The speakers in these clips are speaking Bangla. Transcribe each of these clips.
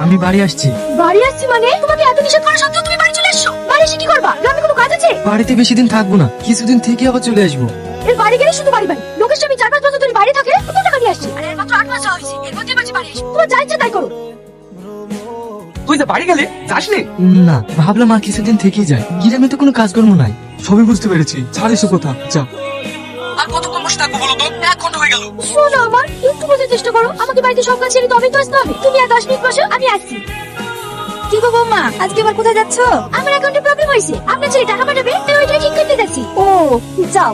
আমি বাড়ি আসছি। বাড়ি আসছি মানে? তোমাকে এত নিষেধ করা সত্ত্বেও তুমি বাড়ি চলে আসছো? বাড়ি এসে কি করবা? গ্রামে কোনো কাজ আছে? বাড়িতে বেশি দিন থাকবো না, কিছুদিন থেকে আবার চলে আসবো। এর বাড়ি গেলে শুধু বাড়ি বাড়ি। লোকের স্বামী 4-5 বছর ধরে বাড়ি থাকে, কত টাকা নিয়ে আসছে? আর এর মাত্র 8 মাস হয়েছে, এর মধ্যে বাড়ি আসবে। তোমার যা ইচ্ছা তাই করো। তুই যে বাড়ি গেলে যাসনি? না, ভাবলাম আর কিছুদিন থেকেই যাই, গ্রামে তো কোনো কাজকর্ম নাই। সবই বুঝতে পেরেছি, ছাড় এসব কথা, যা। আর কতক্ষণ বসে থাকবো বলো তো? 1 ঘন্টা হয়ে গেল। শোনো আমার, একটু বোঝার চেষ্টা করো। আমাকে বাড়িতে সব কাজ ছেড়ে তবেই তো আসতে হবে। তুমি আর 10 মিনিট বসো, আমি আসছি। কি গো বৌমা, আজকে আবার কোথায় যাচ্ছ? আমার অ্যাকাউন্টে প্রবলেম হয়েছে, আপনার ছেলে টাকা পাঠাবে, তাই ওইটা ঠিক করতে যাচ্ছি। ও, যাও।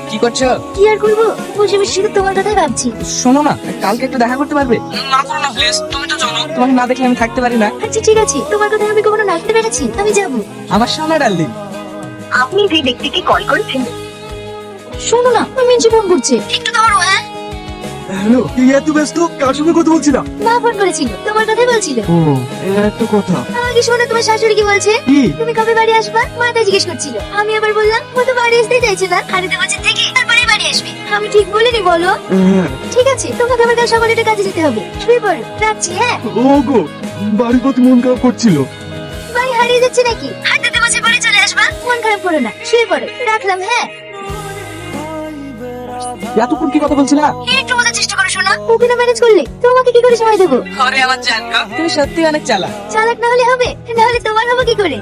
কি করছো? কি আর করবো, বসে বসে শুধু তোমার কথাই ভাবছি। শোনো না, কালকে একটু দেখা করতে পারবে? না করো না প্লিজ, তুমি তো জানো তোমাকে না দেখলে আমি থাকতে পারি না। আচ্ছা ঠিক আছে, তোমার কথা আমি কখনো নাচতে পেরেছি? আমি যাবো। আমার সামনে ডালদিন। আপনি যে ব্যক্তিকে কল করেছেন শোনো না, আমি মিঞ্চি ফোন করছে, একটু ধরো। হ্যাঁ, হ্যালো, এই এত ব্যস্ত, কার সঙ্গে কথা বলছি না? মা ফোন করেছিল, তোমার কথাই বলছিল। ও, এই একটা কথা। আমাকে শোনো, তোমার শাশুড়ি কি বলছে? কি? তুমি কবে বাড়ি আসবা? মা তাই জিজ্ঞেস করছিল। আমি আবার বললাম ও তো বাড়ি আসতে চাইছে না, হারিতে বছর থেকে তারপরে বাড়ি আসবে। আমি ঠিক বলিনি বলো? হ্যাঁ। ঠিক আছে, তোমাকে আবার কাল সকালে একটা কাজে যেতে হবে। শুয়ে পড়ো, রাখছি। হ্যাঁ, ও গো, বাড়ির প্রতি মন খারাপ করছিল। বাড়ি হারিয়ে যাচ্ছে নাকি? হাঁটতে বছর পরে চলে আসবা। মন খারাপ করো না, শুয়ে পড়ো, রাখলাম। হ্যাঁ, এতক্ষণ কি কথা বলছিলা? একটু বোঝার চেষ্টা করো। শোনা, ওকে না ম্যানেজ করলে তোমাকে কি করে সময় দেবো? আরে আমার জান গো, তুমি সত্যি অনেক চালাক। চালাক না হলে হবে, না হলে তোমার হবে কি করে?